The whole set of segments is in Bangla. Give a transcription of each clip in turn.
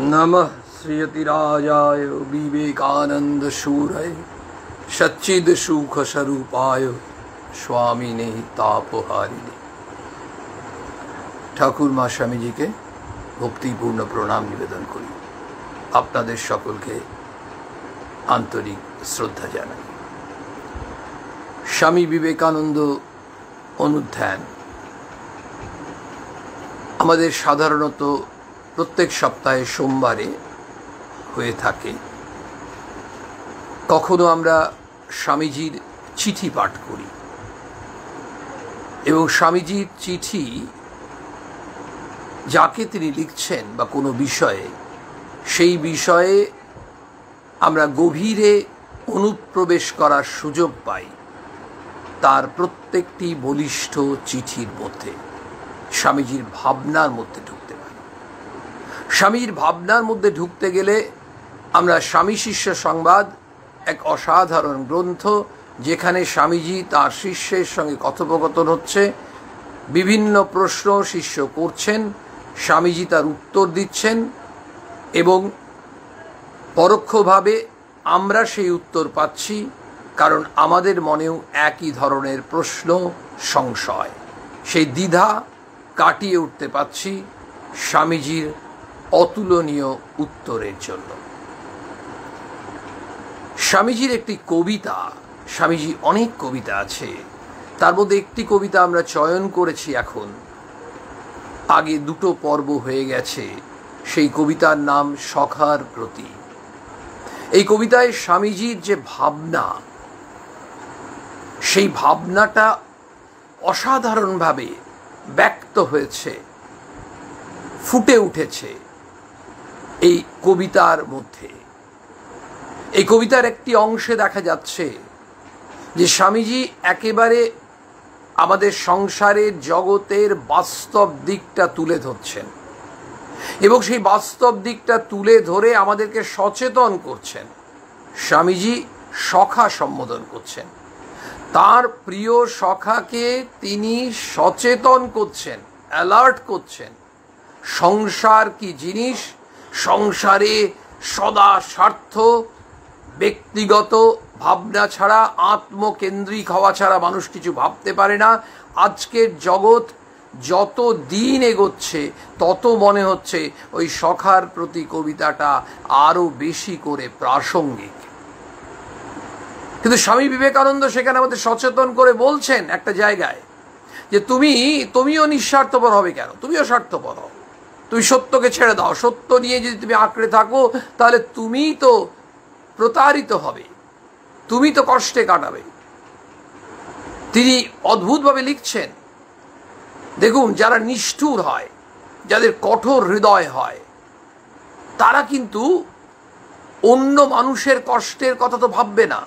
नमः श्रीयतिराजाय विवेकानंद शूराय सच्चिद सुख स्वरूपाय स्वामिने तापहारिणे। ठाकुर मा स्वामी जी के भक्तिपूर्ण प्रणाम निवेदन करी। आपनादेर सकलके आंतरिक श्रद्धा जानाई। स्वामी विवेकानंद अनुध्यान आमादेर साधारणत प्रत्येक सप्ताहे सोमवारे हुए थाके। कखनो आमरा स्वामीजीर चिठी पाठ करी एवं स्वामीजीर चिठी जाके तिनि लिखछेन बा कोनो विषये सेई विषये आमरा गभीरे अनुप्रवेश करार सुयोग पाई। तार प्रत्येकटी बलिष्ठ चिठिर मध्य स्वामीजीर भावनार मध्य ढुकते पारी। स्वामीजीर भावनार मध्य ढुकते गेले आमरा स्वामी शिष्य संवाद एक असाधारण ग्रंथ, जेखाने स्वामीजी तार शिष्येर संगे कथोपकथन होच्छे। विभिन्न प्रश्न शिष्य करछेन, स्वामीजी तार उत्तर दिच्छेन एवं परोक्षभावे आमरा सेई उत्तर पाচ্ছি, कारण आमादेर मनेও একই ধরনের प्रश्न संशय সেই দ্বিধা কাটিয়ে উঠতে পাচ্ছি স্বামীজির অতুলনীয় উত্তরের জন্য। স্বামীজির একটি কবিতা, স্বামীজি অনেক কবিতা আছে, তার মধ্যে একটি কবিতা আমরা চয়ন করেছি। এখন আগে দুটো পর্ব হয়ে গেছে। সেই কবিতার নাম সখার প্রতি। এই কবিতায় স্বামীজির যে ভাবনা, সেই ভাবনাটা অসাধারণভাবে ব্যক্ত হয়েছে, ফুটে উঠেছে এই কবিতার মধ্যে। এই কবিতার একটি অংশে দেখা যাচ্ছে যে স্বামীজি একেবারে আমাদের সংসারের জগতের বাস্তব দিকটা তুলে ধরছেন এবং সেই বাস্তব দিকটা তুলে ধরে আমাদেরকে সচেতন করছেন। স্বামীজি সখা সম্বোধন করছেন, তার প্রিয় সখাকে তিনি সচেতন করছেন, অ্যালার্ট করছেন সংসার কি জিনিস, সংসারে সদা স্বার্থ, ব্যক্তিগত ভাবনা ছাড়া, আত্মকেন্দ্রিক হওয়া ছাড়া মানুষ কিছু ভাবতে পারে না। আজকের জগৎ যত দিন এগোচ্ছে তত মনে হচ্ছে ওই সখার প্রতি কবিতাটা আরো বেশি করে প্রাসঙ্গিক। কিন্তু স্বামী বিবেকানন্দ সেখানে আমাদের সচেতন করে বলছেন একটা জায়গায় যে তুমিও নিঃস্বার্থপর হবে কেন, তুমিও স্বার্থপর হও। তুমি সত্যকে ছেড়ে দাও। সত্য নিয়ে যদি তুমি আঁকড়ে থাকো তাহলে তুমি তো প্রতারিত হবে, তুমি তো কষ্টে কাটাবে। তিনি অদ্ভুতভাবে লিখছেন, দেখুন যারা নিষ্ঠুর হয়, যাদের কঠোর হৃদয় হয়, তারা কিন্তু অন্য মানুষের কষ্টের কথা তো ভাববে না।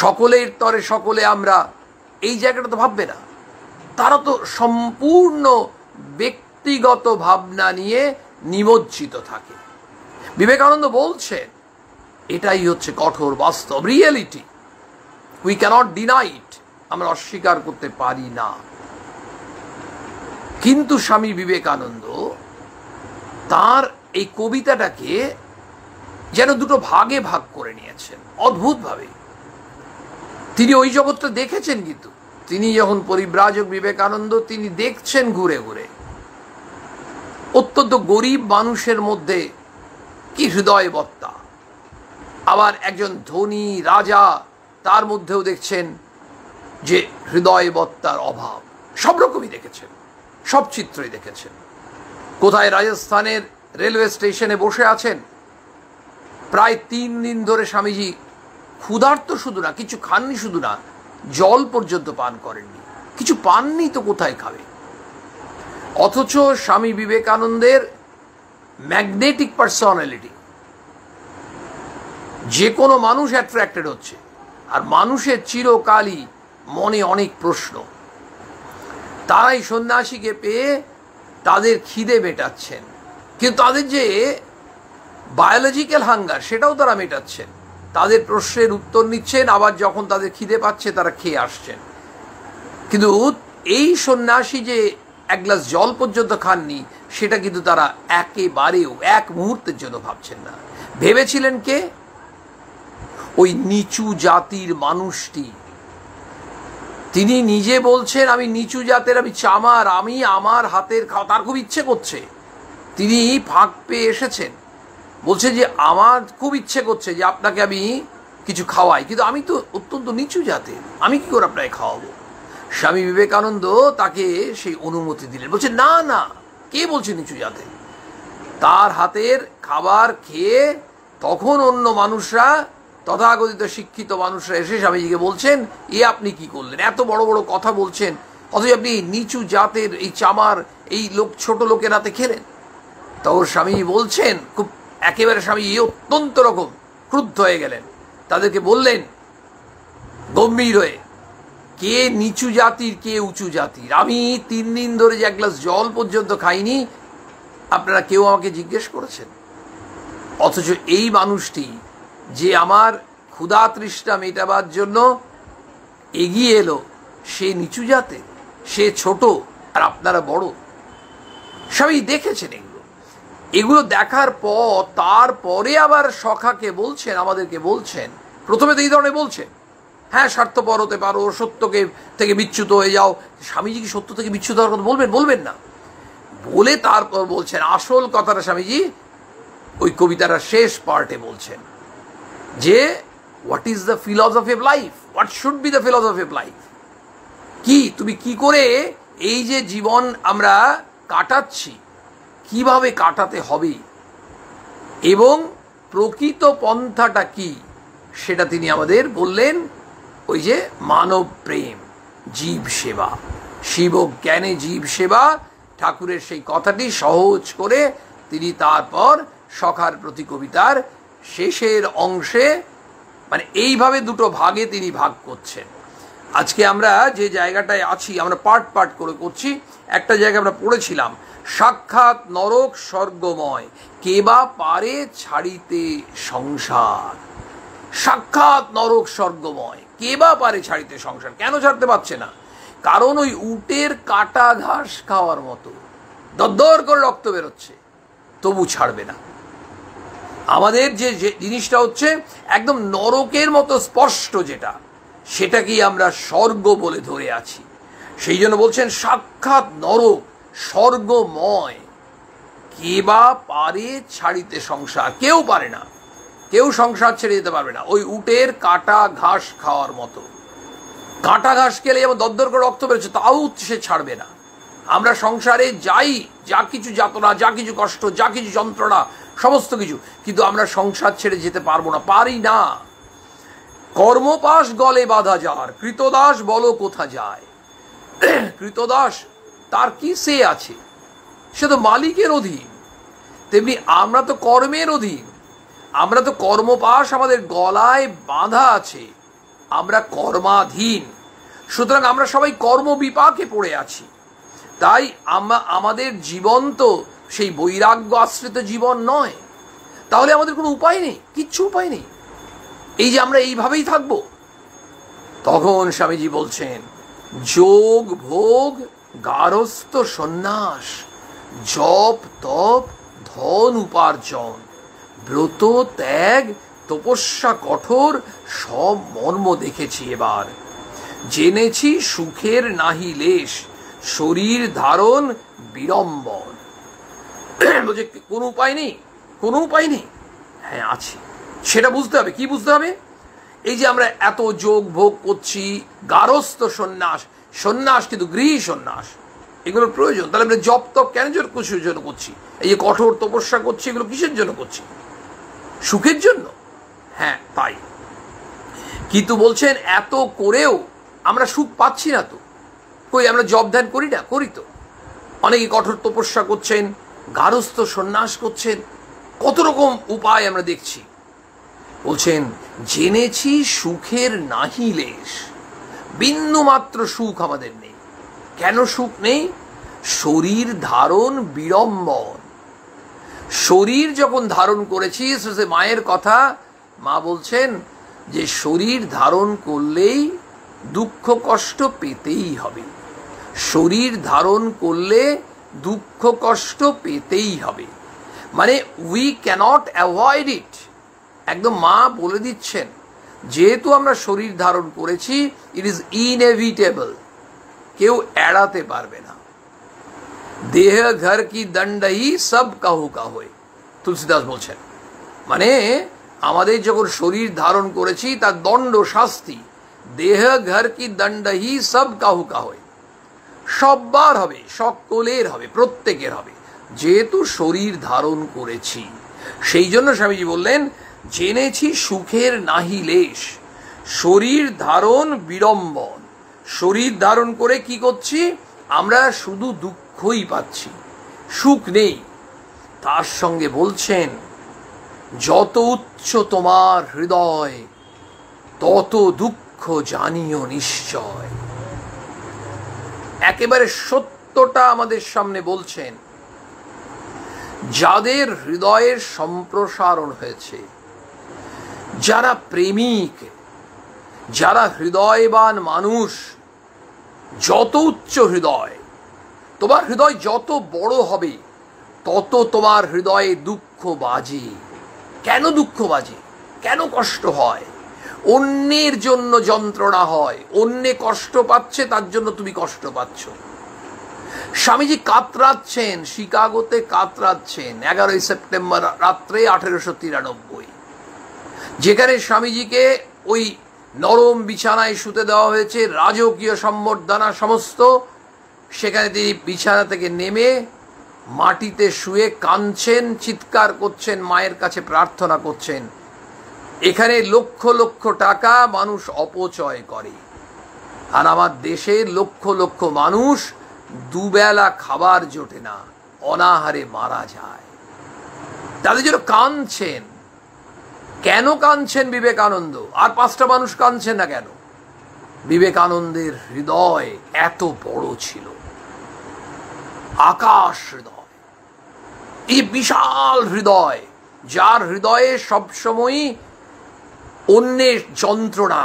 সকলের তরে সকলে আমরা, এই জায়গাটা তো ভাববে না। তারা তো সম্পূর্ণ ব্যক্তিগত ভাবনা নিয়ে নিমজ্জিত থাকে। বিবেকানন্দ বলছেন এটাই হচ্ছে কঠোর বাস্তব, reality. We cannot deny it, আমরা অস্বীকার করতে পারি না। কিন্তু স্বামী বিবেকানন্দ তার এই কবিতাটাকে যেন দুটো ভাগে ভাগ করে নিয়েছেন অদ্ভুতভাবে। তিনি ওই জগৎটা দেখেছেন, কিন্তু তিনি যখন পরিব্রাজক বিবেকানন্দ, তিনি দেখছেন ঘুরে ঘুরে অত্যন্ত গরিব মানুষের মধ্যে কি হৃদয়বত্তা, আবার একজন ধনী রাজা তার মধ্যেও দেখছেন যে হৃদয়বত্তার অভাব। সব রকমই দেখেছেন, সব চিত্রই দেখেছেন। কোথায় রাজস্থানের রেলওয়ে স্টেশনে বসে আছেন, প্রায় 3 দিন ধরে স্বামীজি ক্ষুধার্ত শুধু না, কিছু খাননি শুধু না, জল পর্যন্ত পান করেননি। কিছু পাননি তো কোথায় খাবে। অথচ স্বামী বিবেকানন্দের ম্যাগনেটিক পার্সোনালিটি, যে কোনো মানুষ অ্যাট্রাক্টেড হচ্ছে। আর মানুষের চিরকালই মনে অনেক প্রশ্ন। তারাই সন্ন্যাসীকে পেয়ে তাদের খিদে মেটাচ্ছেন, কিন্তু তাদের যে বায়োলজিক্যাল হাঙ্গার সেটাও তারা মেটাচ্ছেন। তাদের প্রশ্নের উত্তর নিচ্ছেন, আবার যখন তাদের খিদে পাচ্ছে তারা খেয়ে আসছেন। কিন্তু এই সন্ন্যাসী যে এক গ্লাস জল পর্যন্ত খাননি, সেটা কিন্তু তারা একেবারেও এক মুহূর্তের জন্য ভাবছেন না। ভেবেছিলেন কে? ওই নিচু জাতির মানুষটি। তিনি নিজে বলছেন, আমি নিচু জাতের, আমি চামার, আমি আমার হাতের খাওয়া। তার খুব ইচ্ছে করছে, তিনি ফাঁক পেয়ে এসেছেন, বলছে যে আমার খুব ইচ্ছে করছে যে আপনাকে আমি কিছু খাওয়াই, কিন্তু আমি তো অত্যন্ত নিচু জাতের, আমি কি করে আপনাকে খাওয়াবো? স্বামী বিবেকানন্দ তাকে সেই অনুমতি দিলেন। বলছে না না, কে বলছে নিচু জাতের? তার হাতের খাবার খেয়ে তখন অন্য মানুষরা, তথাকথিত শিক্ষিত মানুষরা এসে স্বামীজিকে বলছেন, এ আপনি কি করলেন? এত বড় বড় কথা বলছেন, অথচ আপনি নিচু জাতের এই চামার এই লোক, ছোট লোকের হাতে খেলেন। তখন স্বামী বলছেন, খুব একেবারে স্বামী অত্যন্ত রকম ক্রুদ্ধ হয়ে গেলেন। তাদেরকে বললেন গম্ভীর হয়ে, কে নিচু জাতির, কে উঁচু জাতির? আমি 3 দিন ধরে যে এক গ্লাস জল পর্যন্ত খাইনি, আপনারা কেউ আমাকে জিজ্ঞেস করেছেন? অথচ এই মানুষটি যে আমার ক্ষুধা তৃষ্ণা মেটাবার জন্য এগিয়ে এলো, সে নিচু জাতের, সে ছোট, আর আপনারা বড়। সবাই দেখেছেন এগুলো দেখার পর তারপরে আবার সখাকে বলছেন, আমাদেরকে বলছেন, প্রথমে তো এই ধরনের বলছেন, হ্যাঁ স্বার্থপর হতে পারো, সত্যকে থেকে বিচ্যুত হয়ে যাও। স্বামীজি কি সত্য থেকে বিচ্যুত হওয়ার কথা বলবেন? বলবেন না। বলে তারপর বলছেন আসল কথাটা। স্বামীজি ওই কবিতার শেষ পার্টে বলছেন যে what is the philosophy of life, what should be the philosophy of life. কি তুমি কি করে এই যে জীবন আমরা কাটাচ্ছি, কিভাবে কাটাতে হবে এবং প্রকৃত পন্থাটা কি, সেটা তিনি আমাদের বললেন। ওই যে মানব প্রেম, জীব সেবা, শিব জ্ঞানে জীব সেবা, ঠাকুরের সেই কথাটি সহজ করে তিনি তারপর সখার প্রতি কবিতার শেষের অংশে, মানে এইভাবে দুটো ভাগে তিনি ভাগ করছেন। আজকে আমরা যে জায়গাটায় আছি, আমরা পার্ট পার্ট করে করছি। একটা জায়গায় আমরা পড়েছিলাম, সাক্ষাৎ নরক স্বর্গময়, কে বা পারে ছাড়িতে সংসার। সাক্ষাৎ নরক স্বর্গময়, কে বা পারে ছাড়িতে সংসার। কেন ছাড়তে পারছে না? কারণ ওই উটের কাটা ঘাস খাওয়ার মতো দরদর করে রক্ত বেরোচ্ছে, তবু ছাড়বে না। আমাদের যে জিনিসটা হচ্ছে একদম নরকের মতো স্পষ্ট, যেটা সেটাকেই আমরা স্বর্গ বলে ধরে আছি। সেই জন্য বলছেন সাক্ষাৎ নরক স্বর্গময়, কে বা পারে ছাড়িতে সংসার। কেউ পারে না, কেউ সংসার ছেড়ে যেতে পারবে না। ওই উটের কাটা ঘাস খাওয়ার মতো। কাটা ঘাস খেলে যেমন দরদর করে রক্ত বেরোচ্ছে, তাও সে ছাড়বে না। আমরা সংসারে যাই, যা কিছু যাতনা, যা কিছু কষ্ট, যা কিছু যন্ত্রণা, সমস্ত কিছু, কিন্তু আমরা সংসার ছেড়ে যেতে পারবো না, পারি না। কর্মপাশ গলে বাঁধা যার, কৃতদাস বলো কোথা যায়। কৃতদাস তার কি সে আছে? সে তো মালিকের অধীন। তেমনি আমরা তো কর্মের অধীন, আমরা তো কর্মপাশ আমাদের গলায় বাঁধা আছে, আমরা কর্মাধীন। সুতরাং আমরা সবাই কর্মবিপাকে পড়ে আছি। তাই আমাদের জীবন তো সেই বৈরাগ্য আশ্রিত জীবন নয়। তাহলে আমাদের কোনো উপায় নেই, কিচ্ছু উপায় নেই, এই যে আমরা এইভাবেই থাকবো। তখন স্বামীজি বলছেন যোগ ভোগ গারস্থ সন্ন্যাস, জপ তপ ধন উপার্জন, ব্রত ত্যাগ তপস্যা কঠোর, সব মর্ম দেখেছি এবার। জেনেছি সুখের নাহি লেশ, শরীর ধারণ বিড়ম্বন। বলছে কোনো উপায় নেই, কোনো উপায় নেই। হ্যাঁ আছে, সেটা বুঝতে হবে। কি বুঝতে হবে? এই যে আমরা এত যোগ ভোগ করছি, গারস্থ সন্ন্যাস, সন্ন্যাস কিন্তু গৃহী সন্ন্যাস, এগুলোর প্রয়োজন। তাহলে আমরা জপ তপ কেন কিছুর জন্য করছি? এই যে কঠোর তপস্যা করছি, এগুলো কিসের জন্য করছি? সুখের জন্য। হ্যাঁ তাই, কিন্তু বলছেন এত করেও আমরা সুখ পাচ্ছি না তো। কই আমরা জপ ধ্যান করি না? করি তো। অনেকে কঠোর তপস্যা করছেন, গারস্থ সন্ন্যাস করছেন, কত রকম উপায় আমরা দেখছি। বলছেন জেনেছি সুখের নাহি লেশ, বিন্দু মাত্র সুখ আমাদের নেই। কেন সুখ নেই? শরীর ধারণ বিড়ম্বন। শরীর যখন ধারণ করেছি, সে মায়ের কথা, মা বলছেন যে শরীর ধারণ করলেই দুঃখ কষ্ট পেতেই হবে। শরীর ধারণ করলে দুঃখ কষ্ট পেতেই হবে, মানে উই ক্যানট অ্যাভয়েড ইট। একদম মা বলে দিচ্ছেন, যেহেতু আমরা শরীর ধারণ করেছি, ইট ইজ ইনএভিটেবল, কেউ এড়াতে পারবে না। দেহ ঘর কি দণ্ডহি সব কাহু কাহোয়, তুলসীদাস বলছেন। মানে আমাদের যখন শরীর ধারণ করেছি তার দণ্ড শাস্তি, দেহ ঘর কি দণ্ডহি সব কাহু কাহোয়, সববার হবে, সকলের হবে, প্রত্যেকের হবে, যেহেতু শরীর ধারণ করেছি। সেই জন্য স্বামীজি বললেন, জেনেছি সুখের নাহি লেশ, শরীর ধারণ বিড়ম্বন। শরীর ধারণ করে কি করছি আমরা? শুধু দুঃখই পাচ্ছি, সুখ নেই। তার সঙ্গে বলছেন, যত উচ্চ তোমার হৃদয় তত দুঃখ জানিও নিশ্চয়। একেবারে সত্যটা আমাদের সামনে বলছেন। যাদের হৃদয়ের সম্প্রসারণ হয়েছে, যারা প্রেমিক, যারা হৃদয়বান মানুষ, যত উচ্চ হৃদয়, তোমার হৃদয় যত বড় হবে তত তোমার হৃদয়ে দুঃখ বাজে। কেন দুঃখ বাজে? কেন কষ্ট হয়? অন্যের জন্য যন্ত্রণা হয়, অন্যে কষ্ট পাচ্ছে তার জন্য তুমি কষ্ট পাচ্ছ। স্বামীজি কাতরাচ্ছেন, শিকাগোতে কাতরাচ্ছেন 11ই সেপ্টেম্বর রাত্রে 1893, যেখানে স্বামীজিকে ওই নরম বিছানায় শুতে দেওয়া হয়েছে, রাজকীয় সম্বর্ধনা সমস্ত। সেখানে তিনি বিছানা থেকে নেমে মাটিতে শুয়ে কাঁদছেন, চিৎকার করছেন, মায়ের কাছে প্রার্থনা করছেন। এখানে লক্ষ লক্ষ টাকা মানুষ অপচয় করে, আর আমার দেশে লক্ষ লক্ষ মানুষ দুবেলা খাবার জোটে না, অনাহারে মারা যায়। তাদের জন্য কাঁদছেন। কেন কাঁদছেন বিবেকানন্দ? আর 5টা মানুষ কাঁদছেন না কেন? বিবেকানন্দের হৃদয় এত বড় ছিল, আকাশ হৃদয়, এই বিশাল হৃদয়, যার হৃদয়ে সবসময়ই অন্যের যন্ত্রণা।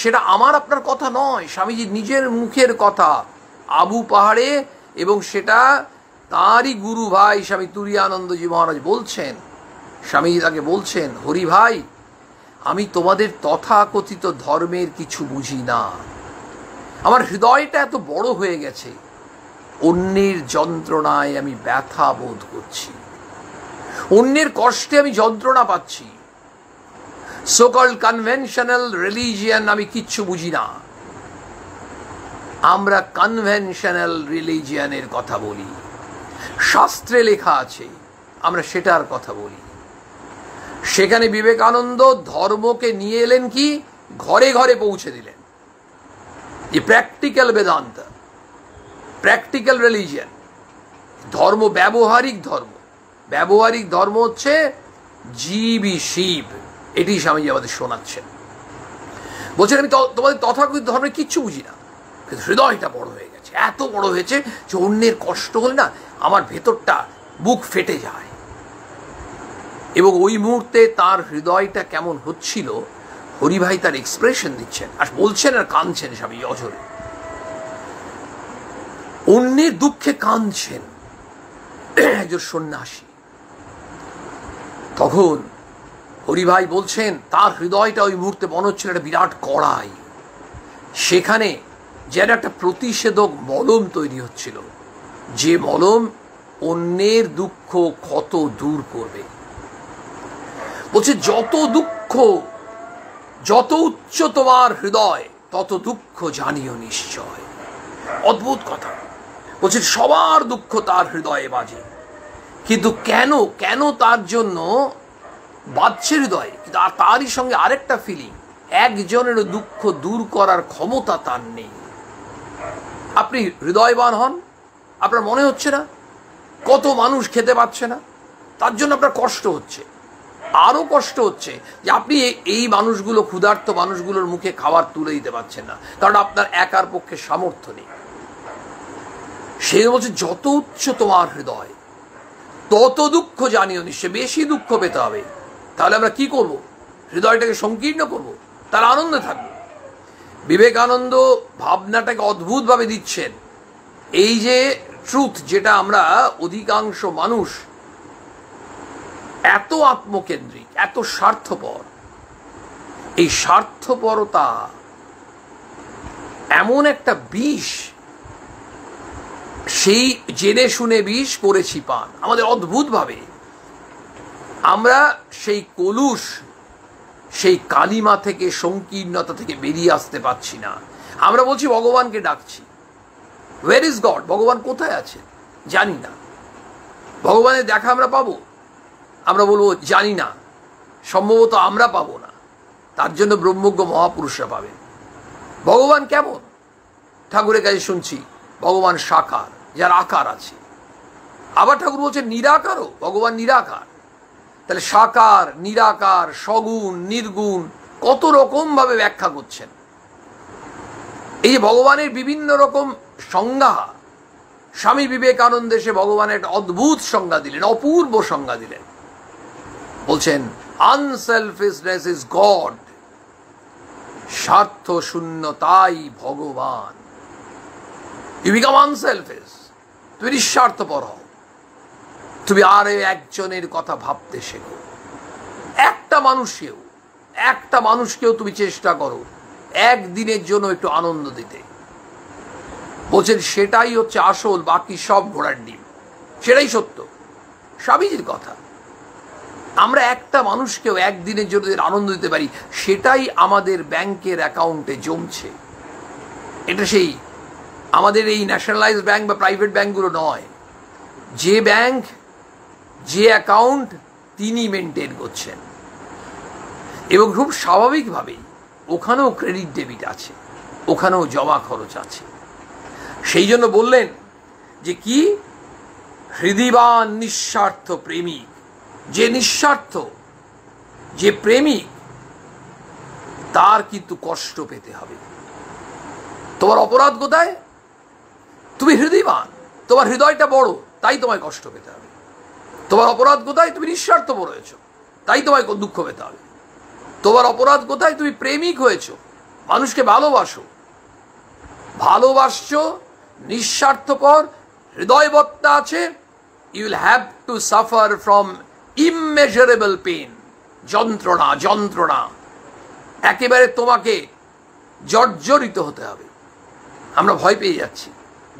সেটা আমার আপনার কথা নয়, স্বামীজি নিজের মুখের কথা, আবু পাহাড়ে, এবং সেটা তাঁরই গুরু ভাই স্বামী তুরীয়ানন্দজি মহারাজ বলছেন। স্বামীজি তাকে বলছেন, হরি ভাই, আমি তোমাদের তথাকথিত ধর্মের কিছু বুঝি না, আমার হৃদয়টা এত বড় হয়ে গেছে, অন্যের যন্ত্রণায় আমি ব্যথা বোধ করছি, অন্যের কষ্টে আমি যন্ত্রণা পাচ্ছি। সোকল কনভেনশনাল রিলিজিয়ান আমি কিচ্ছু বুঝি না। আমরা কনভেনশনাল রিলিজিয়ানের কথা বলি, শাস্ত্রে লেখা আছে, আমরা সেটার কথা বলি। সেখানে বিবেকানন্দ ধর্মকে নিয়ে এলেন কি? ঘরে ঘরে পৌঁছে দিলেন। যে প্র্যাকটিক্যাল বেদান্ত, প্র্যাকটিক্যাল রিলিজিয়ান, ধর্ম ব্যবহারিক ধর্ম। ব্যবহারিক ধর্ম হচ্ছে জীবই শিব, এটি স্বামীজি আমাদের শোনাচ্ছেন। বলছেন, আমি তোমাদের তথাকথিত ধর্মের কিচ্ছু বুঝি না, কিন্তু হৃদয়টা বড় হয়ে গেছে, এত বড় হয়েছে যে অন্যের কষ্ট হলে না আমার ভেতরটা বুক ফেটে যায়। এবং ওই মুহূর্তে তার হৃদয়টা কেমন হচ্ছিল, হরিভাই তার এক্সপ্রেশন দিচ্ছেন আর বলছেন আর কাঁদছেন। স্বামী অঝরে অন্যের দুঃখে কাঁদছেন, একজন সন্ন্যাসী। তখন হরিভাই বলছেন তার হৃদয়টা ওই মুহূর্তে মনে হচ্ছিল একটা বিরাট কড়াই, সেখানে যেন একটা প্রতিষেধক মলম তৈরি হচ্ছিল, যে মলম অন্যের দুঃখ ক্ষত দূর করবে। বলছে, যত দুঃখ, যত উচ্চ তোমার হৃদয় তত দুঃখ জানিও নিশ্চয়। অদ্ভুত কথা। বলছে সবার দুঃখ তার হৃদয়ে বাজে, কিন্তু কেন কেন তার জন্য বাজছে হৃদয়ে? কিন্তু তারই সঙ্গে আরেকটা ফিলিং, একজনের দুঃখ দূর করার ক্ষমতা তার নেই। আপনি হৃদয়বান হন, আপনার মনে হচ্ছে না কত মানুষ খেতে পাচ্ছে না, তার জন্য আপনার কষ্ট হচ্ছে, আরো কষ্ট হচ্ছে যে আপনি এই মানুষগুলো, ক্ষুধার্ত মানুষগুলোর মুখে খাবার তুলে দিতে পারছেন না, কারণ আপনার একার পক্ষে সামর্থ্য নেই। সে বলছে যত উচ্চ তোমার হৃদয় তত দুঃখ জানিও নিশ্চয়। বেশি দুঃখ পেতে হবে, তাহলে আমরা কি করব? হৃদয়টাকে সংকীর্ণ করব, তার আনন্দে থাকবো। বিবেকানন্দ ভাবনাটাকে অদ্ভুতভাবে দিচ্ছেন। এই যে ট্রুথ, যেটা আমরা অধিকাংশ মানুষ এত আত্মকেন্দ্রিক, এত স্বার্থপর, এই স্বার্থপরতা এমন একটা বিষ, সেই জেনে শুনে বিষ করেছি পান আমাদের অদ্ভুতভাবে। আমরা সেই কলুষ, সেই কালিমা থেকে, সংকীর্ণতা থেকে বেরিয়ে আসতে পারছি না। আমরা বলছি ভগবানকে ডাকছি, ওয়্যার ইজ গড, ভগবান কোথায় আছে জানি না। ভগবানের দেখা আমরা পাবো? আমরা বলবো জানি না, সম্ভবত আমরা পাবো না, তার জন্য ব্রহ্মজ্ঞ মহাপুরুষরা পাবেন। ভগবান কেমন? ঠাকুরের কাছে শুনছি ভগবান সাকার, যার আকার আছে। আবার ঠাকুর বলছেন নিরাকারও, ভগবান নিরাকার। তাহলে সাকার, নিরাকার, সগুণ, নির্গুণ, কত রকম ভাবে ব্যাখ্যা করছেন। এই যে ভগবানের বিভিন্ন রকম সংজ্ঞা, স্বামী বিবেকানন্দ এসে ভগবানের একটা অদ্ভুত সংজ্ঞা দিলেন, অপূর্ব সংজ্ঞা দিলেন। বলছেন আনসেলফিশনেস ইজ গড, স্বার্থ শূন্যতাই ভগবান। ইউ বিকাম আনসেলফিশ, তুমি নিঃস্বার্থপর হও, তুমি আর একজনের কথা ভাবতে শেখো। একটা মানুষকেও তুমি চেষ্টা করো একদিনের জন্য একটু আনন্দ দিতে। বলছেন সেটাই হচ্ছে আসল, বাকি সব ঘোড়ার ডিম। সেটাই সত্য, স্বামীজির কথা। আমরা একটা মানুষকেও একদিনের জন্য আনন্দ দিতে পারি, সেটাই আমাদের ব্যাংকের অ্যাকাউন্টে জমছে। এটা সেই আমাদের এই ন্যাশনালাইজ ব্যাংক বা প্রাইভেট ব্যাংকগুলো নয়। যে ব্যাংক, যে অ্যাকাউন্ট তিনি মেনটেন করছেন, এবং খুব স্বাভাবিকভাবেই ওখানেও ক্রেডিট ডেবিট আছে, ওখানেও জমা খরচ আছে। সেই জন্য বললেন যে কি, হৃদিবান নিঃস্বার্থ প্রেমিক। যে নিঃস্বার্থ, যে প্রেমিক, তার কিন্তু কষ্ট পেতে হবে। তোমার অপরাধ কোথায়? তুমি হৃদয়বান, তোমার হৃদয়টা বড়, তাই তোমায় কষ্ট পেতে হবে। তোমার অপরাধ কোথায়? তুমি নিঃস্বার্থপর হয়েছ, তাই তোমায় দুঃখ পেতে হবে। তোমার অপরাধ কোথায়? তুমি প্রেমিক হয়েছ, মানুষকে ভালোবাসছো, নিঃস্বার্থপর, হৃদয়বত্তা আছে। You will have to suffer from immeasurable pain, যন্ত্রণা একেবারে তোমাকে জর্জরিত হতে হবে। আমরা ভয় পেয়ে যাচ্ছি,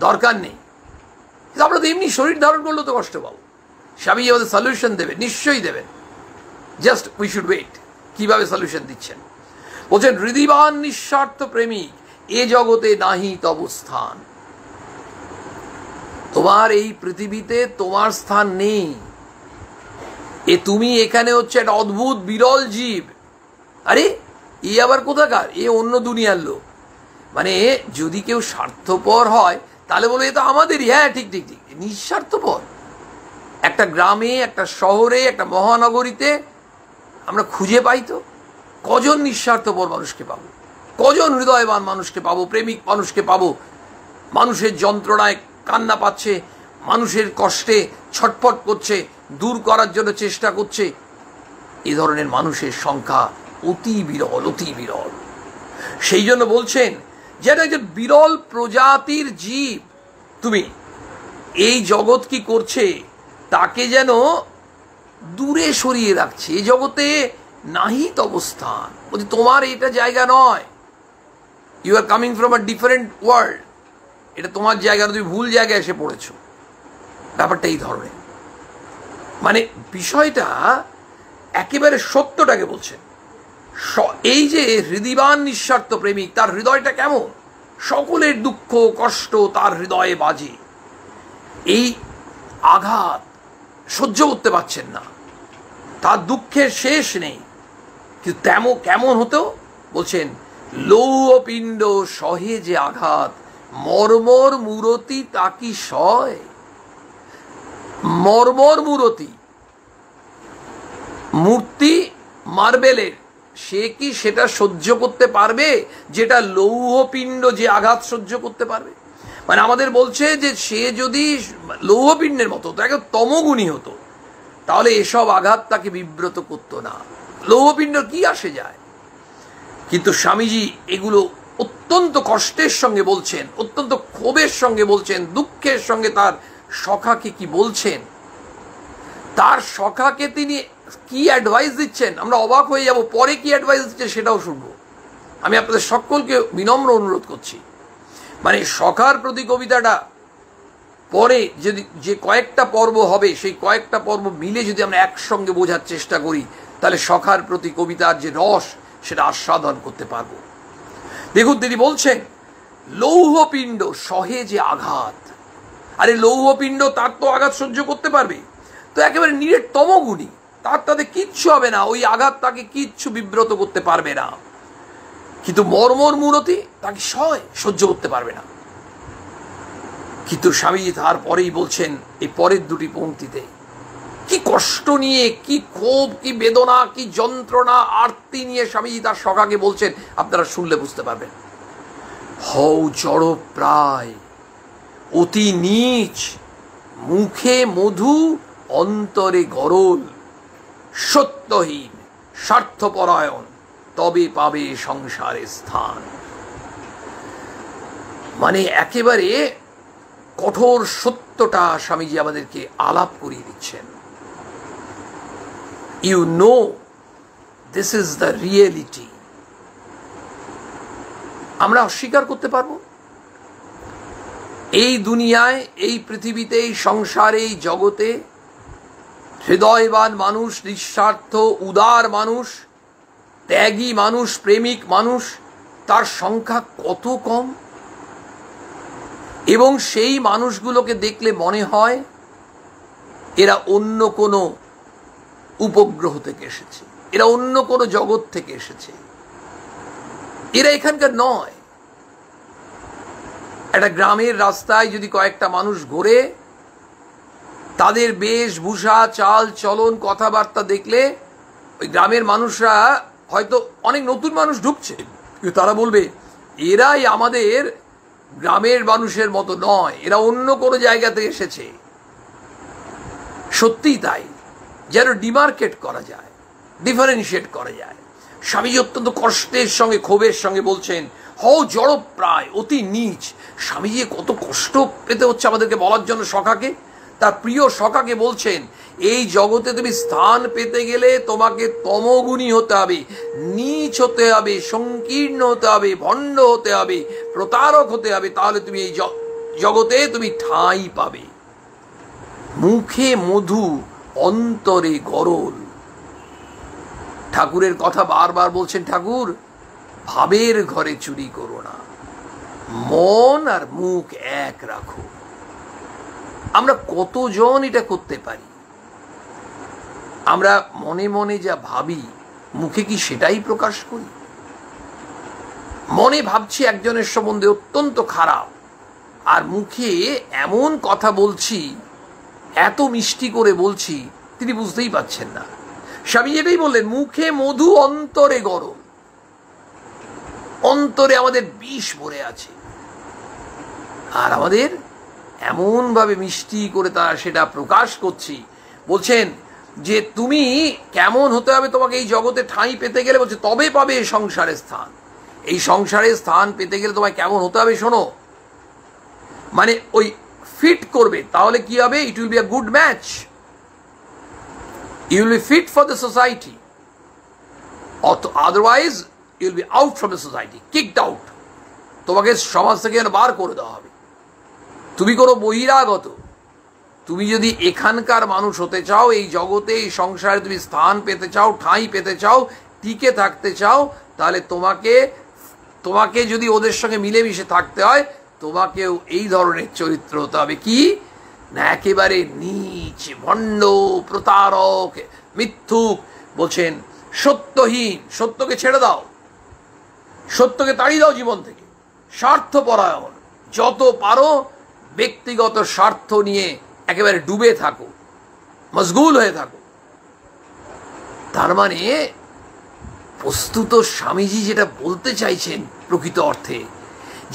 দরকার নেই। কিন্তু আমরা তো এমনি শরীর ধারণ করলেও তো কষ্ট পাবো। স্বামী আমাদের সলিউশন দেবেন, নিশ্চয়ই দেবেন, জাস্ট উই শুড ওয়েট। কিভাবে সলিউশন দিচ্ছেন? বলছেন হৃদিবান নিঃস্বার্থ প্রেমিক, এ জগতে নাহি তব স্থান। তোমার এই পৃথিবীতে তোমার স্থান নেই। তুমি এখানে হচ্ছে একটা অদ্ভুত বিরল জীব। আরে এ আবার কোথাকার? এ অন্য দুনিয়ার লোক। মানে যদি কেউ স্বার্থপর হয় তাহলে বলে এ তো আমাদেরই। হ্যাঁ, ঠিক। নিঃস্বার্থপর একটা গ্রামে, একটা শহরে, একটা মহানগরীতে আমরা খুঁজে পাই তো কজন নিঃস্বার্থপর মানুষকে পাবো, কজন হৃদয়বান মানুষকে পাবো, প্রেমিক মানুষকে পাবো, মানুষের যন্ত্রণায় কান্না পাচ্ছে, মানুষের কষ্টে ছটফট করছে, দূর করার জন্য চেষ্টা করছে। এ ধরনের মানুষের সংখ্যা অতি বিরল। সেই জন্য বলছেন যেন একজন বিরল প্রজাতির জীব তুমি। এই জগৎ কি করছে? তাকে যেন দূরে সরিয়ে রাখছে। এই জগতে নাহি অবস্থান, বলছি তোমার এটা জায়গা নয়। You are coming from a different world, এটা তোমার জায়গা, তুমি ভুল জায়গায় এসে পড়েছো। ব্যাপারটা এই ধরনের, মানে বিষয়টা একেবারে সত্যটাকে বলছে। এই যে হৃদিবান নিঃস্বার্থ প্রেমিক, তার হৃদয়টা কেমন? সকলের দুঃখ কষ্ট তার হৃদয়ে বাজে। এই আঘাত সহ্য করতে পারছেন না, তার দুঃখের শেষ নেই। কিন্তু কেমন হতো? বলছেন লৌহ পিণ্ড সহে যে আঘাত, মর্মর মূরতি তাকি সয়। মর্মর মূর্তি মার্বেলের, সে কি সেটা সহ্য করতে পারবে যেটা লৌহপিণ্ড যে আঘাত সহ্য করতে পারবে? মানে আমাদের বলছে যে সে যদি লৌহপিণ্ডের মতো হতো, একদম তমগুণী হতো, তাহলে এসব আঘাত তাকে বিব্রত করতো না। লৌহপিণ্ড কি আসে যায়? কিন্তু স্বামীজি এগুলো অত্যন্ত কষ্টের সঙ্গে বলছেন, অত্যন্ত ক্ষোভের সঙ্গে বলছেন, দুঃখের সঙ্গে তার সখাকে কি বলছেন, তার সখাকে তিনি কি অ্যাডভাইস দিচ্ছেন, আমরা অবাক হয়ে যাব। পরে কি অ্যাডভাইস দিচ্ছেন সেটাও শুনবো। আমি আপনাদের সকলকে বিনম্র অনুরোধ করছি, মানে সখার প্রতি কবিতাটা পরে যদি যে কয়েকটা পর্ব হবে সেই কয়েকটা পর্ব মিলে যদি আমরা একসঙ্গে বোঝার চেষ্টা করি, তাহলে সখার প্রতি কবিতার যে রস সেটা আস্বাদন করতে পারবো। দেখুন তিনি বলছেন, লৌহপিণ্ড সহে যে আঘাত। আরে লৌহপিণ্ড তার তো আঘাত সহ্য করতে পারবে, তো একেবারে নিরেট তমগুণী, তাতে কিচ্ছু হবে না, ওই আঘাত তাকে কিচ্ছু বিব্রত করতে পারবে না। কিন্তু মর্মর মূরতি তাকে সহ্য করতে পারবে না। কিন্তু স্বামীজি তারপরেই বলছেন এই পরের দুটি পংক্তিতে, কি কষ্ট নিয়ে, কি ক্ষোভ, কি বেদনা, কি যন্ত্রণা, আরতি নিয়ে স্বামীজি তার সখাকে বলছেন, আপনারা শুনলে বুঝতে পারবেন। হও জড় প্রায় অতি নীচ, মুখে মধু অন্তরে গরল, সত্যহীন স্বার্থপরায়ণ তবে পাবে সংসারে স্থান। মানে একেবারে কঠোর সত্যটা স্বামীজি আমাদেরকে আলাপ করিয়ে দিচ্ছেন। You know this is the reality. আমরা অস্বীকার করতে পারবো? এই দুনিয়ায়, এই পৃথিবীতে, এই সংসারে, এই জগতে হৃদয়বান মানুষ, নিঃস্বার্থ উদার মানুষ, ত্যাগী মানুষ, প্রেমিক মানুষ, তার সংখ্যা কত কম। এবং সেই মানুষগুলোকে দেখলে মনে হয় এরা অন্য কোনো উপগ্রহ থেকে এসেছে, এরা অন্য কোনো জগৎ থেকে এসেছে, এরা এখানকার নয়। একটা গ্রামের রাস্তায় যদি কয়েকটা মানুষ ঘোরে, তাদের বেশভূষা, চাল চলন, কথাবার্তা দেখলে ওই গ্রামের মানুষরা, হয়তো অনেক নতুন মানুষ ঢুকছে, কিন্তু তারা বলবে এরাই আমাদের গ্রামের মানুষের মতো নয়, এরা অন্য কোনো জায়গা থেকে এসেছে। সত্যিই তাই, যেন ডিমার্কেট করা যায়, ডিফারেন্সিয়েট করা যায়। স্বামীজি অত্যন্ত কষ্টের সঙ্গে, ক্ষোভের সঙ্গে বলছেন, হও জড় প্রায় অতি নীচ। স্বামীজি কত কষ্ট পেতে হচ্ছে আমাদেরকে বলার জন্য সখাকে, তার প্রিয় সখাকে বলছেন, এই জগতে তুমি স্থান পেতে গেলে তোমাকে তমগুণী হতে হবে, নীচ হতে হবে, সংকীর্ণ হতে হবে, ভণ্ড হতে হবে, প্রতারক হতে হবে, তাহলে তুমি এই জগতে তুমি ঠাঁই পাবে। মুখে মধু অন্তরে গরল। ঠাকুরের কথা বারবার বলছেন ঠাকুর, ভাবের ঘরে চুরি করো না, মন আর মুখ এক রাখো। আমরা কতজন এটা করতে পারি? আমরা মনে মনে যা ভাবি, মুখে কি সেটাই প্রকাশ করি? মনে ভাবছি একজনের সম্বন্ধে অত্যন্ত খারাপ, আর মুখে এমন কথা বলছি, এত মিষ্টি করে বলছি, তিনি বুঝতেই পারছেন না। স্বামী এটাই বললেন, মুখে মধু অন্তরে গরম। অন্তরে আমাদের বিষ ভরে আছে, আর আমাদের এমন ভাবে মিষ্টি করে তারা সেটা প্রকাশ করছি। বলছেন যে তুমি কেমন হতে হবে তোমাকে এই জগতে ঠাঁই পেতে গেলে, বলছে তবে পাবে সংসারের স্থান। এই সংসারের স্থান পেতে গেলে তোমায় কেমন হতে হবে শোনো, মানে ওই ফিট করবে, তাহলে কি হবে? It will be a good match, you will be fit for the society, otherwise you will be out from the society, kicked out. তোমাকে সমাজ থেকে বার করে দেওয়া হবে। তুমি কোনো বহিরাগত, তুমি যদি এখানকার মানুষ হতে চাও, এই জগতে, এই সংসারে তুমি স্থান পেতে চাও, ঠাঁই পেতে চাও, টিকে থাকতে চাও, তাহলে তোমাকে যদি ওদের সঙ্গে মিলেমিশে থাকতে হয়, তোমাকেও এই ধরনের চরিত্র হতে হবে। কি না, একেবারে নীচ, ভণ্ড, প্রতারক, মিথ্যুক। বলছেন সত্যহীন, সত্যকে ছেড়ে দাও, সত্যকে তাড়িয়ে দাও জীবন থেকে। স্বার্থপরায়ণ, যত পারো ব্যক্তিগত স্বার্থ নিয়ে একেবারে ডুবে থাকো, মশগুল হয়ে থাকো। তার মানে বস্তুত স্বামীজি যেটা বলতে চাইছেন প্রকৃত অর্থে,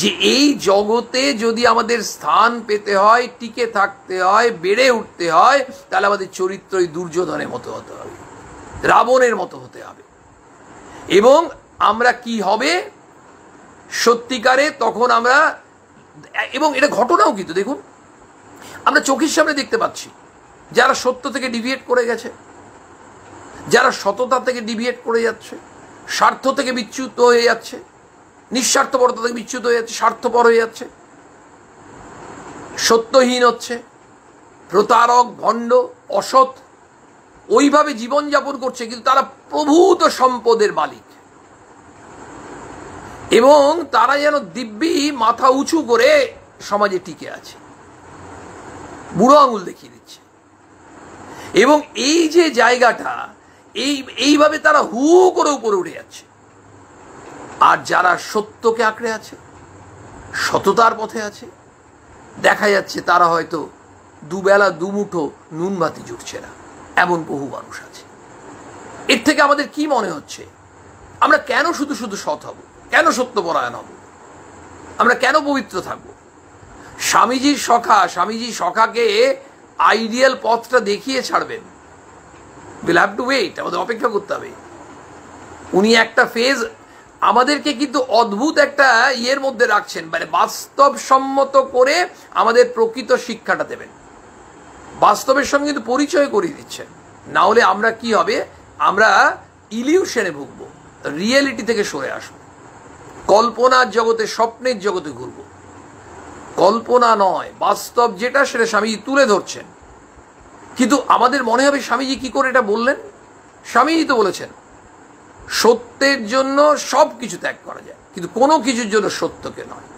যে এই জগতে যদি আমাদের স্থান পেতে হয়, টিকে থাকতে হয়, বেড়ে উঠতে হয়, তাহলে আমাদের চরিত্রই দুর্যোধনের মতো হতে হবে, রাবণের মতো হতে হবে। এবং আমরা কি হবে? সত্যিকারে তখন আমরা, এবং এটা ঘটনাও কিন্তু দেখুন, আমরা চোখের সামনে দেখতে পাচ্ছি যারা সত্য থেকে ডিভিয়েট করে গেছে, যারা সততা থেকে ডিভিয়েট করে যাচ্ছে, স্বার্থ থেকে বিচ্যুত হয়ে যাচ্ছে, নিঃস্বার্থপরতা থেকে বিচ্যুত হয়ে যাচ্ছে, স্বার্থপর হয়ে যাচ্ছে, সত্যহীন হচ্ছে, প্রতারক, ভণ্ড, অসৎ, ওইভাবে জীবনযাপন করছে, কিন্তু তারা প্রভূত সম্পদের মালিক, এবং তারা যেন দিব্যি মাথা উঁচু করে সমাজে টিকে আছে, বুড়ো আঙুল দেখিয়ে দিচ্ছে। এবং এই যে জায়গাটা, এইভাবে তারা হু করে উপরে উঠে যাচ্ছে। আর যারা সত্যকে আঁকড়ে আছে, সততার পথে আছে, দেখা যাচ্ছে তারা হয়তো দুবেলা দুমুঠো নুন ভাতি জুটছে না, এমন বহু মানুষ আছে। এর থেকে আমাদের কি মনে হচ্ছে? আমরা কেন শুধু শুধু সৎ হব? কেন সত্যপরায়ণ হব? আমরা কেন পবিত্র থাকব? স্বামীজির সখাকে আইডিয়াল পথটা দেখিয়ে ছাড়বেন। উইল হ্যাভ টু ওয়েট, আমাদের অপেক্ষা করতে হবে। উনি একটা ফেজ আমাদেরকে কিন্তু অদ্ভুত একটা ইয়ের মধ্যে রাখছেন, মানে বাস্তবসম্মত করে আমাদের প্রকৃত শিক্ষাটা দেবেন, বাস্তবের সঙ্গে কিন্তু পরিচয় করিয়ে দিচ্ছেন। না হলে আমরা কি হবে? আমরা ইলিউশনে ভুগব, রিয়েলিটি থেকে সরে আসবো, কল্পনার জগতে, স্বপ্নের জগতে ঘুরবো। কল্পনা নয়, বাস্তব যেটা সেটা স্বামীজি তুলে ধরছেন। কিন্তু আমাদের মনে হবে স্বামীজি কি করে এটা বললেন? স্বামীজি তো বলেছেন সত্যের জন্য সব কিছু ত্যাগ করা যায়, কিন্তু কোনো কিছুর জন্য সত্যকে নয়।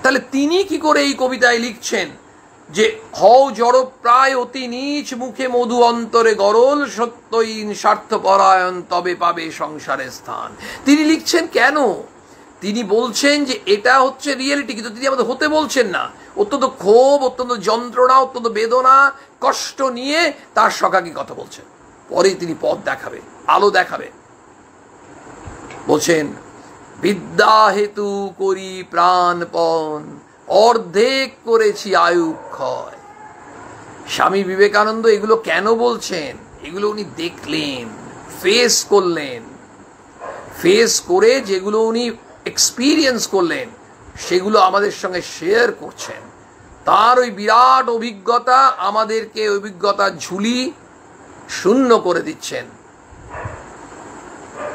তাহলে তিনি কি করে এই কবিতায় লিখছেন যে হও জড় প্রায় অতি নীচ, মুখে মধু অন্তরে গরল, সত্যহীন স্বার্থপরায়ণ তবে পাবে সংসারে স্থান। তিনি লিখছেন কেন? তিনি বলছেন যে এটা হচ্ছে রিয়েলিটি, কিন্তু তিনি আমাদের হতে বলছেন না। অত্যন্ত ক্ষোভ, অত্যন্ত যন্ত্রণা, অত্যন্ত বেদনা, কষ্ট নিয়ে তার সখাকে কথা বলছেন। পরে তিনি পথ দেখাবে, আলো দেখাবে। বলছেন বিদ্যা হেতু করি প্রাণপণ, অর্ধেক করেছি আয়ু ক্ষয়। স্বামী বিবেকানন্দ এগুলো কেন বলছেন? এগুলো উনি দেখলেন, ফেস করলেন, ফেস করে যেগুলো উনি এক্সপিরিয়েন্স করলেন সেগুলো আমাদের সঙ্গে শেয়ার করছেন। তার ওই বিরাট অভিজ্ঞতা আমাদেরকে অভিজ্ঞতার ঝুলি শূন্য করে দিচ্ছেন।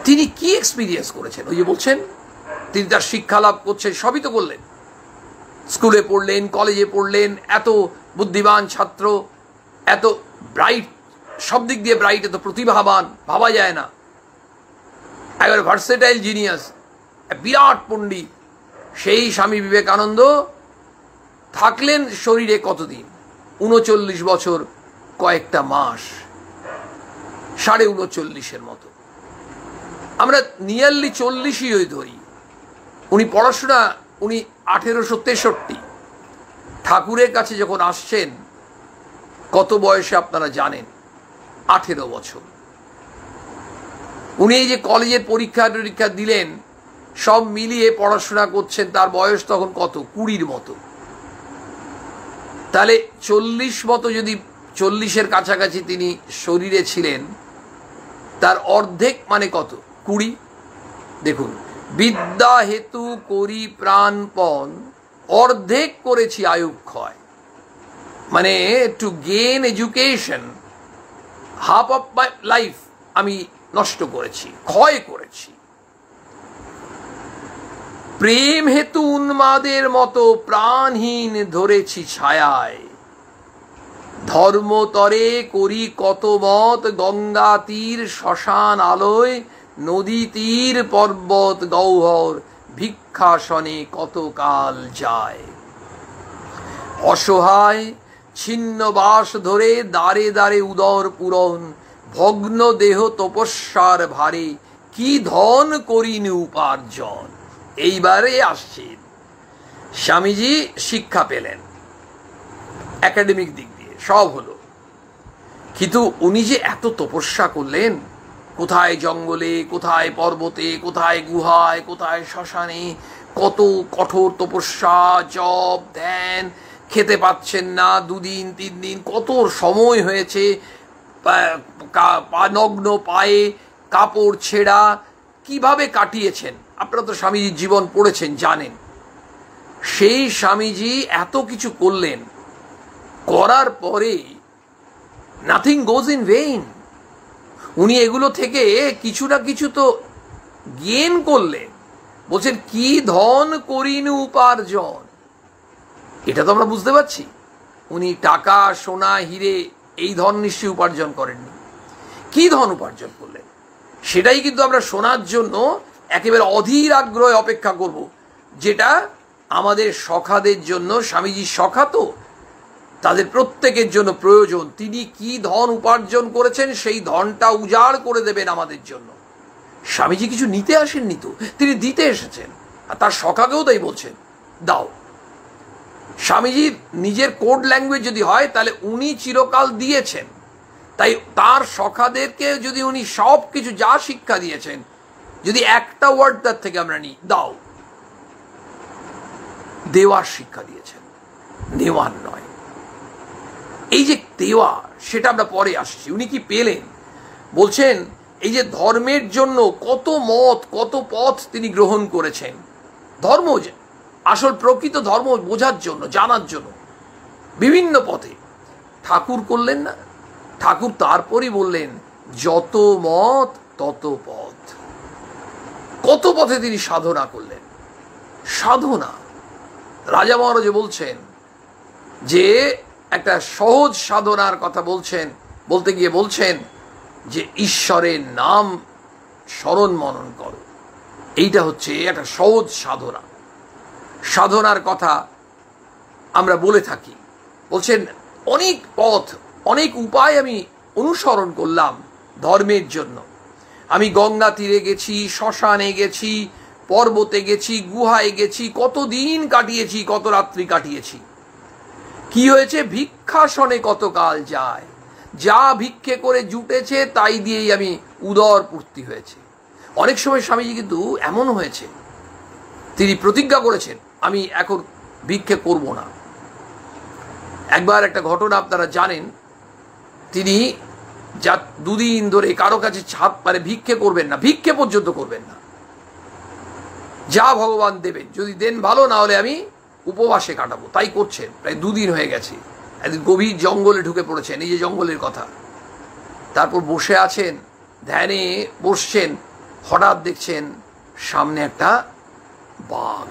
তিনি কি এক্সপিরিয়েন্স করেছেন? ওই যে বলছেন তিনি তার শিক্ষা লাভ করছেন, সবই তো করলেন, স্কুলে পড়লেন, কলেজে পড়লেন, এত বুদ্ধিমান ছাত্র, এত ব্রাইট, সব দিক দিয়ে ব্রাইট, এত প্রতিভাবান, ভাবা যায় না, একেবারে ভার্সেটাইল জিনিয়াস, বিরাট পণ্ডিত। সেই স্বামী বিবেকানন্দ থাকলেন শরীরে কতদিন? 39 বছর কয়েকটা মাস, 39.5 মতো। আমরা নিয়ারলি 40ই ধরি। উনি পড়াশোনা, উনি 1863 ঠাকুরের কাছে যখন আসছেন, কত বয়সে আপনারা জানেন? 18 বছর। উনি এই যে কলেজের পরীক্ষা দিলেন, সব মিলিয়ে পড়াশোনা করছেন, তার বয়স তখন কত? 20 মতো। তাহলে 40 মতো, যদি 40-এর কাছাকাছি তিনি শরীরে ছিলেন, তার অর্ধেক মানে কত? 20। দেখুন, বিদ্যা হেতু করি প্রাণপণ, অর্ধেক করেছি আয়ু ক্ষয়। মানে to gain education, half of my life আমি নষ্ট করেছি, ক্ষয় করেছি। প্রেম হেতু উন্মাদের মতো প্রাণহীন ধরেছি ছায়ায়, ধর্মতরে করি কত মত, গঙ্গা তীর শ্মশান আলোয়, নদী তীর পর্বত গহ্বর, ভিক্ষাসনে কত কাল যায়। অসহায় ছিন্ন বাস ধরে দ্বারে দ্বারে উদর পূরণ, ভগ্ন দেহ তপস্যার ভারে, কি ধন করিনি উপার্জন। এইবারে আসছেন স্বামীজি, শিক্ষা পেলেন, একাডেমিক দিক দিয়ে সব হলো, কিন্তু উনি যে এত তপস্যা করলেন, কোথায় জঙ্গলে, কোথায় পর্বতে, কোথায় গুহায়, কোথায় শ্মশানে, কত কঠোর তপস্যা, জপ, ধ্যান, খেতে পাচ্ছেন না 2 দিন 3 দিন, কত সময় হয়েছে, নগ্ন পায়ে, কাপড় ছেঁড়া, কিভাবে কাটিয়েছেন আপনারা তো স্বামীজির জীবন পড়েছেন, জানেন সেই স্বামীজি এত কিছু করলেন, করার পরে নাথিং গোজ ইন ভেইন। উনি এগুলো থেকে কিছু না কিছু তো গেন করলেন। বলছেন কি ধন করিনু উপার্জন, এটা তো আমরা বুঝতে পারছি। উনি টাকা সোনা হিরে এই ধন নিশ্চয়ই উপার্জন করেননি। কি ধন উপার্জন করলেন সেটাই কিন্তু আমরা শোনার জন্য একেবারে অধীর আগ্রহে অপেক্ষা করব, যেটা আমাদের সখাদের জন্য, স্বামীজির সখা তো, তাদের প্রত্যেকের জন্য প্রয়োজন। তিনি কি ধন উপার্জন করেছেন সেই ধনটা উজাড় করে দেবেন আমাদের জন্য। স্বামীজি কিছু নিতে আসেননি তো, তিনি দিতে এসেছেন। আর তার সখাকেও তাই বলছেন, দাও। স্বামীজির নিজের কোড ল্যাঙ্গুয়েজ যদি হয় তাহলে উনি চিরকাল দিয়েছেন, তাই তার সখাদেরকে যদি উনি সব কিছু যা শিক্ষা দিয়েছেন, যদি একটা ওয়ার্ড তার থেকে আমরা নিই, দাও। দেওয়ার শিক্ষা দিয়েছেন, নেওয়ার নয়। এই যে দেওয়া, সেটা আমরা পরে আসছি। উনি কি পেলেন? বলছেন এই যে ধর্মের জন্য কত মত, কত পথ তিনি গ্রহণ করেছেন। ধর্ম, আসল প্রকৃত ধর্ম বোঝার জন্য, জানার জন্য বিভিন্ন পথে। ঠাকুর করলেন না? ঠাকুর তারপরই বললেন যত মত তত পথ। কত পথে তিনি সাধনা করলেন। সাধনা, রাজা মহারাজ বলছেন যে একটা সহজ সাধনার কথা বলছেন, বলতে গিয়ে বলছেন যে ঈশ্বরের নাম স্মরণ মনন করো। এইটা হচ্ছে একটা সহজ সাধনা। সাধনার কথা আমরা বলে থাকি। বলছেন অনেক পথ, অনেক উপায় আমি অনুসরণ করলাম ধর্মের জন্য। আমি গঙ্গা তীরে গেছি, শ্মশানে গেছি, পর্বতে গেছি, গুহায় গেছি, কত দিন কাটিয়েছি, কত রাত্রি কাটিয়েছি। কি হয়েছে? ভিক্ষাসনে কতকাল যায়, যা ভিক্ষে করে জুটেছে তাই দিয়েই আমি উদর পূর্তি হয়েছে। অনেক সময় স্বামীজি কিন্তু এমন হয়েছে, তিনি প্রতিজ্ঞা করেছেন আমি এখন ভিক্ষে করব না। একবার একটা ঘটনা আপনারা জানেন, তিনি যা দুদিন ধরে কারো কাছে ছাপ পারে ভিক্ষে করবেন না, ভিক্ষে পর্যন্ত করবেন না। যা ভগবান দেবেন, যদি দেন ভালো, না হলে আমি উপবাসে কাটাবো। তাই করছেন, প্রায় দুদিন হয়ে গেছে। একদিন গভীর জঙ্গলে ঢুকে পড়েছেন, এই যে জঙ্গলের কথা। তারপর বসে আছেন, ধ্যানে বসছেন, হঠাৎ দেখছেন সামনে একটা বাঘ,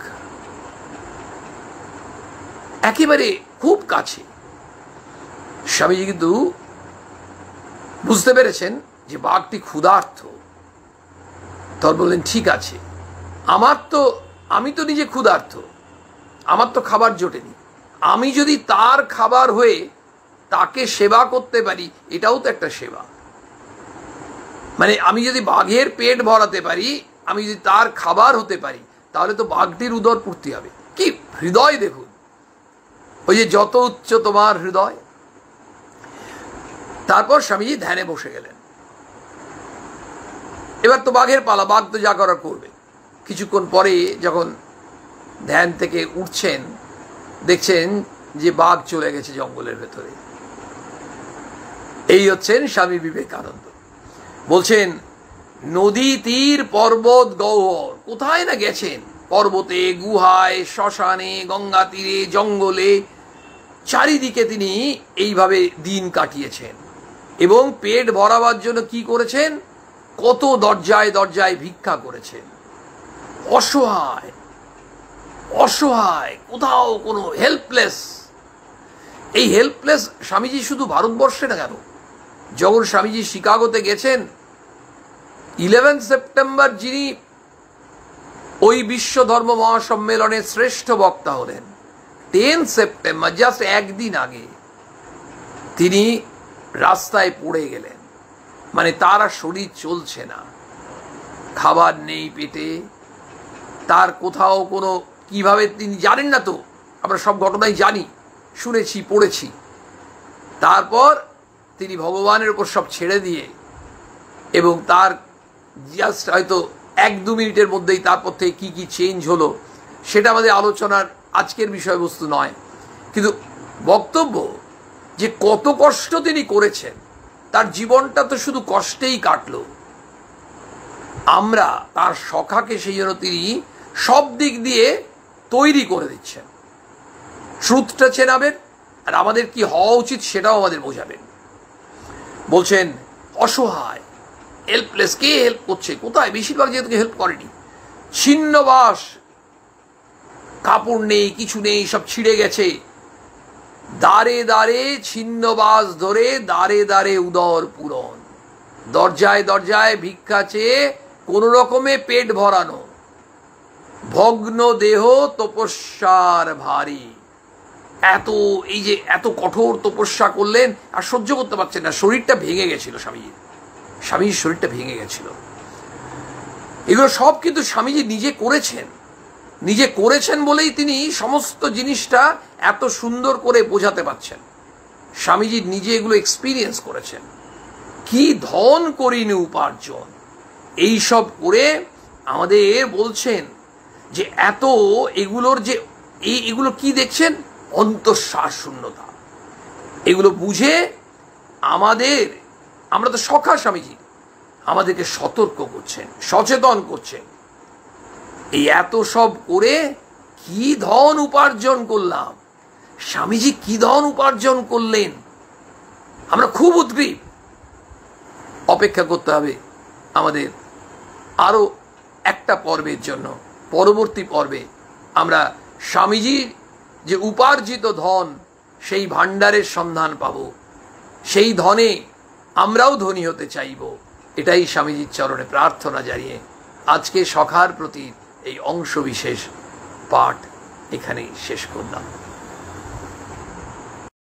একেবারে খুব কাছে। স্বামীজি কিন্তু বুঝতে পেরেছেন যে বাঘটি ক্ষুধার্ত। তখন বললেন ঠিক আছে, আমি তো নিজে ক্ষুধার্ত, আমার তো খাবার জোটেনি। আমি যদি তার খাবার হয়ে তাকে সেবা করতে পারি, এটাও তো একটা সেবা। মানে আমি যদি বাঘের পেট ভরাতে পারি, আমি যদি তার খাবার হতে পারি, তাহলে তো বাঘটির উদর পূর্তি হবে। কি হৃদয় দেখুন, ওই যে যত উচ্চ তোমার হৃদয়। তারপর স্বামীজি ধ্যানে বসে গেলেন। এবার তো বাঘের পালা, বাঘ তো যা করার করবে। কিছুক্ষণ পরে যখন ধ্যান থেকে উঠছেন, দেখছেন যে বাঘ চলে গেছে জঙ্গলের ভেতরে। এই হচ্ছেন স্বামী বিবেকানন্দ। বলছেন নদী তীর পর্বত গহ্বর, কোথায় না গেছেন, পর্বতে, গুহায়, শ্মশানে, গঙ্গা তীরে, জঙ্গলে, চারিদিকে তিনি এইভাবে দিন কাটিয়েছেন। এবং পেট ভরাবার জন্য কি করেছেন? কত দরজায় দরজায় ভিক্ষা করেছেন। অসহায় অসহায়, কোথাও কোনো হেল্পলেস। এই হেল্পলেস স্বামীজি শুধু ভারতবর্ষে না কেন, যখন স্বামীজি শিকাগোতে গেছেন, 11 সেপ্টেম্বর যিনি ওই বিশ্ব ধর্ম মহাসম্মেলনের শ্রেষ্ঠ বক্তা হলেন, 10 সেপ্টেম্বর জাস্ট একদিন আগে তিনি রাস্তায় পড়ে গেলেন। মানে তার আর শরীর চলছে না, খাবার নেই পেটে, তার কোথাও কোনো, কিভাবে তিনি জানেন না তো, আমরা সব ঘটনাই জানি, শুনেছি, পড়েছি। তারপর তিনি ভগবানের উপর সব ছেড়ে দিয়ে, এবং তার জাস্ট হয়তো 1-2 মিনিটের মধ্যেই তারপর থেকে কি কি চেঞ্জ হলো, সেটা আমাদের আলোচনার আজকের বিষয়বস্তু নয়। কিন্তু বক্তব্য যে কত কষ্ট তিনি করেছেন, তার জীবনটা তো শুধু কষ্টেই কাটলো। আমরা তার সখাকে সেই জন্য তিনি সব দিক দিয়ে তৈরি করে দিচ্ছেন, ট্রুথটা চেনাবেন, আর আমাদের কি হওয়া উচিত সেটাও আমাদের বোঝাবেন। বলছেন অসহায়, হেল্পলেস, কে হেল্প করছে, কোথায়? বেশিরভাগ যেহেতু হেল্প করেনি, ছিন্নবাস, কাপড় নেই, কিছু নেই, সব ছিঁড়ে গেছে, দ্বারে দ্বারে ছিন্নবাস ধরে, দ্বারে দ্বারে উদর পূরণ, দরজায় দরজায় ভিক্ষা চেয়ে কোন রকমে পেট ভরানো, ভগ্ন দেহ তপস্যার ভারী। এই যে এত কঠোর তপস্যা করলেন আর সহ্য করতে পারছেন না, শরীরটা ভেঙে গেছিল স্বামীজির শরীরটা ভেঙে গেছিল। এগুলো সব কিন্তু স্বামীজি নিজে করেছেন বলেই তিনি সমস্ত জিনিসটা এত সুন্দর করে বোঝাতে পারছেন। স্বামীজি নিজে এগুলো এক্সপিরিয়েন্স করেছেন। কি ধন করিনি উপার্জন, এই সব করে আমাদের বলছেন যে এত এগুলোর যে এগুলো কি দেখছেন, অন্তঃশ্বাস শূন্যতা। এগুলো বুঝে আমরা তো সখা স্বামীজি, আমাদেরকে সতর্ক করছেন, সচেতন করছেন। এই এত সব করে কি ধন উপার্জন করলাম, স্বামীজি কি ধন উপার্জন করলেন, আমরা খুব উদ্গ্রীব। অপেক্ষা করতে হবে আমাদের আরো একটা পর্বের জন্য। পরবর্তী পর্বে আমরা স্বামীজির যে উপার্জিত ধন, সেই ভাণ্ডারের সন্ধান পাব, সেই ধনে আমরাও ধনী হতে চাইব। এটাই স্বামীজির চরণে প্রার্থনা জানিয়ে আজকে সখার প্রতি এই অংশ বিশেষ পাঠ এখানেই শেষ করলাম।